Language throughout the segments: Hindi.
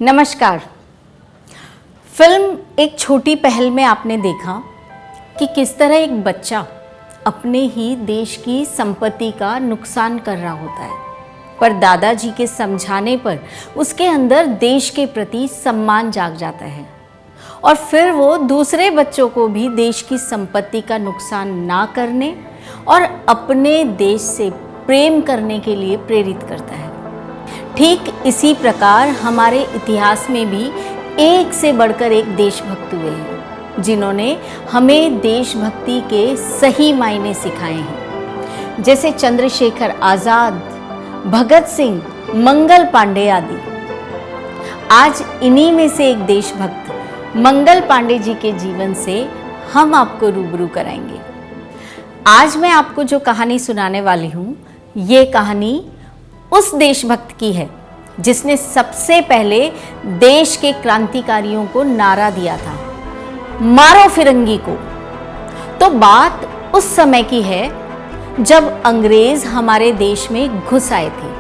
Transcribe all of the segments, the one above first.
नमस्कार। फिल्म एक छोटी पहल में आपने देखा कि किस तरह एक बच्चा अपने ही देश की संपत्ति का नुकसान कर रहा होता है, पर दादाजी के समझाने पर उसके अंदर देश के प्रति सम्मान जाग जाता है और फिर वो दूसरे बच्चों को भी देश की संपत्ति का नुकसान ना करने और अपने देश से प्रेम करने के लिए प्रेरित करता है। ठीक इसी प्रकार हमारे इतिहास में भी एक से बढ़कर एक देशभक्त हुए हैं जिन्होंने हमें देशभक्ति के सही मायने सिखाए हैं, जैसे चंद्रशेखर आज़ाद, भगत सिंह, मंगल पांडे आदि। आज इन्हीं में से एक देशभक्त मंगल पांडे जी के जीवन से हम आपको रूबरू कराएंगे। आज मैं आपको जो कहानी सुनाने वाली हूँ, ये कहानी उस देशभक्त की है जिसने सबसे पहले देश के क्रांतिकारियों को नारा दिया था, मारो फिरंगी को। तो बात उस समय की है जब अंग्रेज हमारे देश में घुस आए थे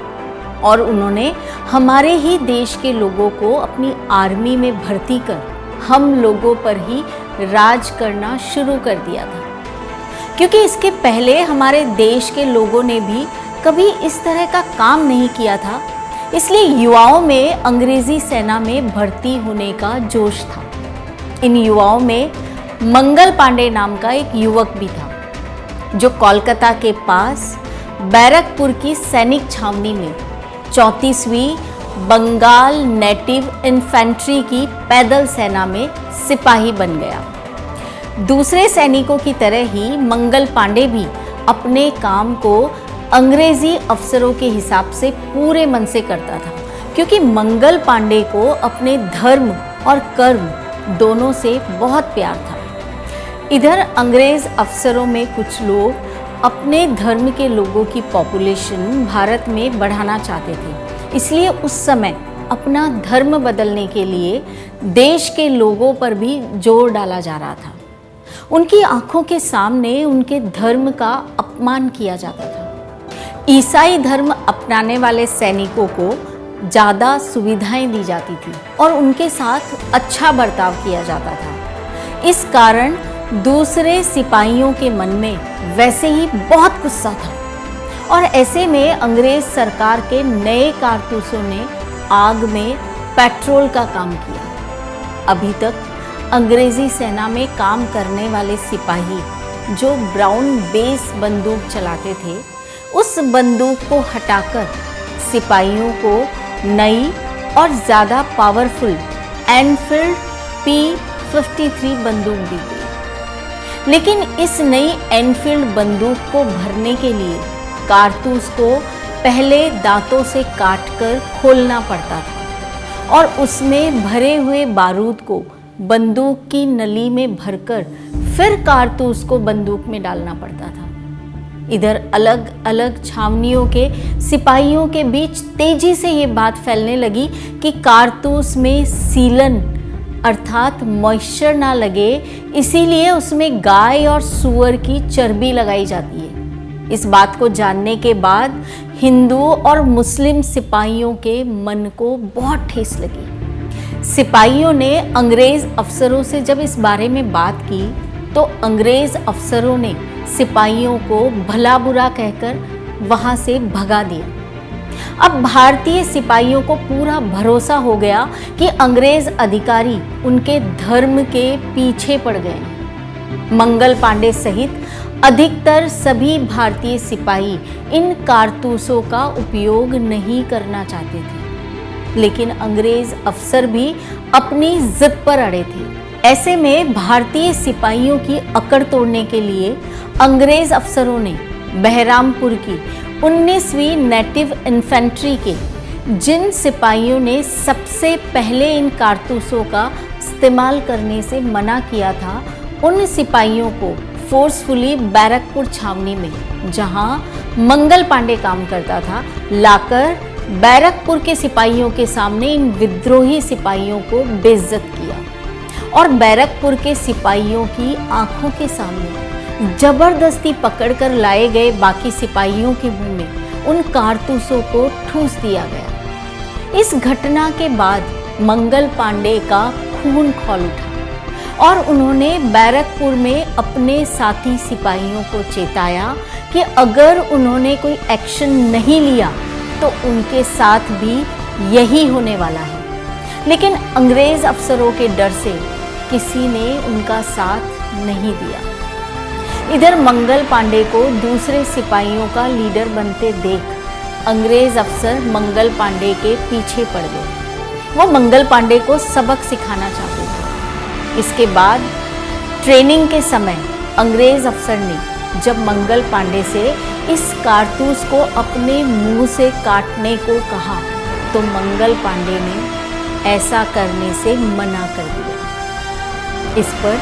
और उन्होंने हमारे ही देश के लोगों को अपनी आर्मी में भर्ती कर हम लोगों पर ही राज करना शुरू कर दिया था, क्योंकि इसके पहले हमारे देश के लोगों ने भी कभी इस तरह का काम नहीं किया था। इसलिए युवाओं में अंग्रेजी सेना में भर्ती होने का जोश था। इन युवाओं में मंगल पांडे नाम का एक युवक भी था जो कोलकाता के पास बैरकपुर की सैनिक छावनी में 34वीं बंगाल नेटिव इन्फेंट्री की पैदल सेना में सिपाही बन गया। दूसरे सैनिकों की तरह ही मंगल पांडे भी अपने काम को अंग्रेजी अफसरों के हिसाब से पूरे मन से करता था, क्योंकि मंगल पांडे को अपने धर्म और कर्म दोनों से बहुत प्यार था। इधर अंग्रेज अफसरों में कुछ लोग अपने धर्म के लोगों की पॉपुलेशन भारत में बढ़ाना चाहते थे, इसलिए उस समय अपना धर्म बदलने के लिए देश के लोगों पर भी जोर डाला जा रहा था। उनकी आंखों के सामने उनके धर्म का अपमान किया जाता था। ईसाई धर्म अपनाने वाले सैनिकों को ज़्यादा सुविधाएं दी जाती थी और उनके साथ अच्छा बर्ताव किया जाता था। इस कारण दूसरे सिपाहियों के मन में वैसे ही बहुत गुस्सा था और ऐसे में अंग्रेज सरकार के नए कारतूसों ने आग में पेट्रोल का काम किया। अभी तक अंग्रेजी सेना में काम करने वाले सिपाही जो ब्राउन बेस बंदूक चलाते थे, उस बंदूक को हटाकर सिपाहियों को नई और ज़्यादा पावरफुल एनफील्ड P53 बंदूक दी गई। लेकिन इस नई एनफील्ड बंदूक को भरने के लिए कारतूस को पहले दांतों से काटकर खोलना पड़ता था और उसमें भरे हुए बारूद को बंदूक की नली में भरकर फिर कारतूस को बंदूक में डालना पड़ता था। इधर अलग अलग छावनियों के सिपाहियों के बीच तेजी से ये बात फैलने लगी कि कारतूस में सीलन अर्थात मॉइस्चर ना लगे, इसीलिए उसमें गाय और सूअर की चर्बी लगाई जाती है। इस बात को जानने के बाद हिंदू और मुस्लिम सिपाहियों के मन को बहुत ठेस लगी। सिपाहियों ने अंग्रेज अफसरों से जब इस बारे में बात की तो अंग्रेज अफसरों ने सिपाहियों को भला बुरा कहकर वहां से भगा दिया। अब भारतीय सिपाहियों को पूरा भरोसा हो गया कि अंग्रेज अधिकारी उनके धर्म के पीछे पड़ गए। मंगल पांडे सहित अधिकतर सभी भारतीय सिपाही इन कारतूसों का उपयोग नहीं करना चाहते थे, लेकिन अंग्रेज अफसर भी अपनी जिद पर अड़े थे। ऐसे में भारतीय सिपाहियों की अकड़ तोड़ने के लिए अंग्रेज अफसरों ने बहरामपुर की 19वीं नेटिव इन्फेंट्री के जिन सिपाहियों ने सबसे पहले इन कारतूसों का इस्तेमाल करने से मना किया था, उन सिपाहियों को फोर्सफुली बैरकपुर छावनी में, जहां मंगल पांडे काम करता था, लाकर बैरकपुर के सिपाहियों के सामने इन विद्रोही सिपाहियों को बेइज्जत किया और बैरकपुर के सिपाहियों की आंखों के सामने जबरदस्ती पकड़कर लाए गए बाकी सिपाहियों के मुंह में उन कारतूसों को ठूस दिया गया। इस घटना के बाद मंगल पांडे का खून खौल उठा और उन्होंने बैरकपुर में अपने साथी सिपाहियों को चेताया कि अगर उन्होंने कोई एक्शन नहीं लिया तो उनके साथ भी यही होने वाला है। लेकिन अंग्रेज अफसरों के डर से किसी ने उनका साथ नहीं दिया। इधर मंगल पांडे को दूसरे सिपाहियों का लीडर बनते देख अंग्रेज अफसर मंगल पांडे के पीछे पड़ गए। वो मंगल पांडे को सबक सिखाना चाहते थे। इसके बाद ट्रेनिंग के समय अंग्रेज अफसर ने जब मंगल पांडे से इस कारतूस को अपने मुंह से काटने को कहा तो मंगल पांडे ने ऐसा करने से मना कर दिया। इस पर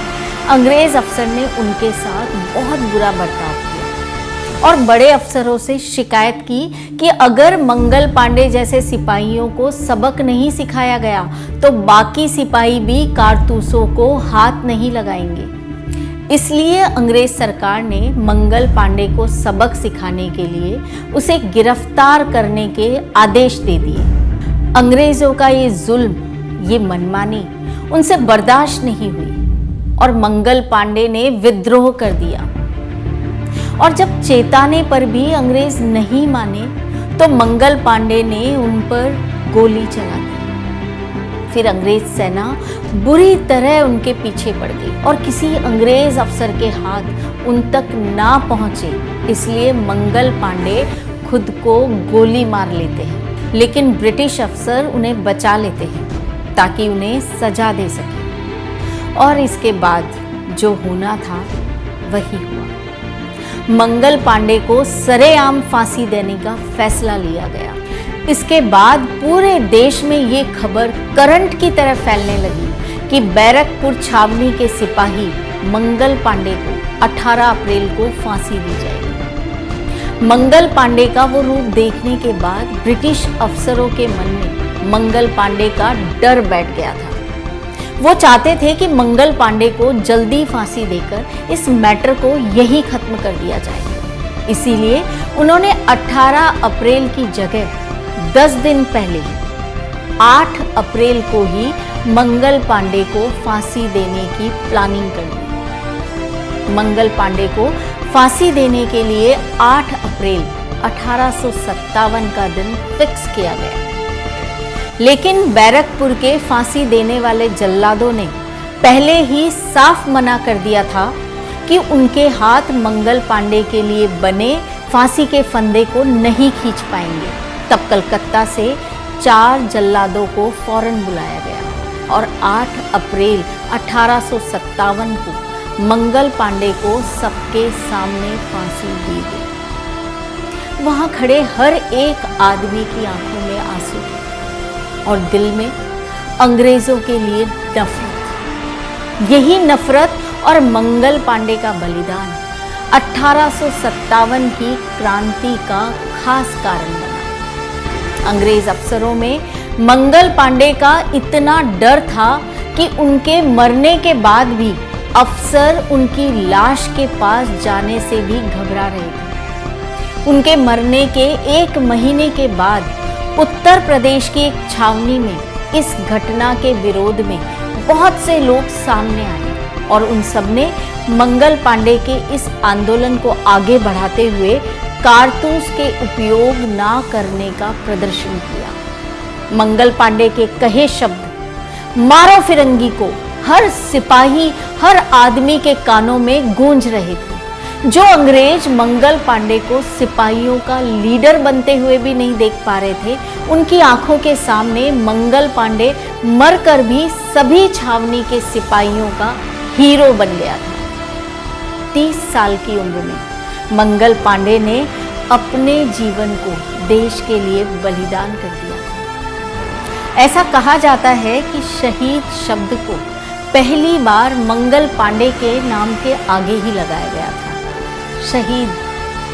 अंग्रेज अफसर ने उनके साथ बहुत बुरा बर्ताव किया और बड़े अफसरों से शिकायत की कि अगर मंगल पांडे जैसे सिपाहियों को सबक नहीं सिखाया गया तो बाकी सिपाही भी कारतूसों को हाथ नहीं लगाएंगे। इसलिए अंग्रेज सरकार ने मंगल पांडे को सबक सिखाने के लिए उसे गिरफ्तार करने के आदेश दे दिए। अंग्रेजों का ये जुल्म, ये मनमानी उनसे बर्दाश्त नहीं हुई और मंगल पांडे ने विद्रोह कर दिया। और जब चेताने पर भी अंग्रेज नहीं माने तो मंगल पांडे ने उन पर गोली चला दी। फिर अंग्रेज सेना बुरी तरह उनके पीछे पड़ गई और किसी अंग्रेज अफसर के हाथ उन तक ना पहुंचे, इसलिए मंगल पांडे खुद को गोली मार लेते हैं। लेकिन ब्रिटिश अफसर उन्हें बचा लेते हैं ताकि उन्हें सजा दे सके। और इसके बाद जो होना था वही हुआ। मंगल पांडे को सरेआम फांसी देने का फैसला लिया गया। इसके बाद पूरे देश में ये खबर करंट की तरह फैलने लगी कि बैरकपुर छावनी के सिपाही मंगल पांडे को 18 अप्रैल को फांसी दी जाएगी। मंगल पांडे का वो रूप देखने के बाद ब्रिटिश अफसरों के मन में मंगल पांडे का डर बैठ गया था। वो चाहते थे कि मंगल पांडे को जल्दी फांसी देकर इस मैटर को यही खत्म कर दिया जाए। इसीलिए उन्होंने 18 अप्रैल की जगह 10 दिन पहले 8 अप्रैल को ही मंगल पांडे को फांसी देने की प्लानिंग कर दी। मंगल पांडे को फांसी देने के लिए 8 अप्रैल 1857 का दिन फिक्स किया गया। लेकिन बैरकपुर के फांसी देने वाले जल्लादों ने पहले ही साफ मना कर दिया था कि उनके हाथ मंगल पांडे के लिए बने फांसी के फंदे को नहीं खींच पाएंगे। तब कलकत्ता से 4 जल्लादों को फौरन बुलाया गया और 8 अप्रैल 1857 को मंगल पांडे को सबके सामने फांसी दी गई। वहां खड़े हर एक आदमी की आंखों में आंसू थे और दिल में अंग्रेजों के लिए नफरत। यही नफरत और मंगल पांडे का बलिदान 1857 की क्रांति का खास कारण बना। अंग्रेज अफसरों में मंगल पांडे का इतना डर था कि उनके मरने के बाद भी अफसर उनकी लाश के पास जाने से भी घबरा रहे थे। उनके मरने के 1 महीने के बाद उत्तर प्रदेश की एक छावनी में इस घटना के विरोध में बहुत से लोग सामने आए और उन सब ने मंगल पांडे के इस आंदोलन को आगे बढ़ाते हुए कारतूस के उपयोग ना करने का प्रदर्शन किया। मंगल पांडे के कहे शब्द मारो फिरंगी को हर सिपाही, हर आदमी के कानों में गूंज रहे थे। जो अंग्रेज मंगल पांडे को सिपाहियों का लीडर बनते हुए भी नहीं देख पा रहे थे, उनकी आंखों के सामने मंगल पांडे मरकर भी सभी छावनी के सिपाहियों का हीरो बन गया था। 30 साल की उम्र में मंगल पांडे ने अपने जीवन को देश के लिए बलिदान कर दिया। ऐसा कहा जाता है कि शहीद शब्द को पहली बार मंगल पांडे के नाम के आगे ही लगाया गया था। शहीद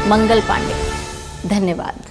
मंगल पांडे। धन्यवाद।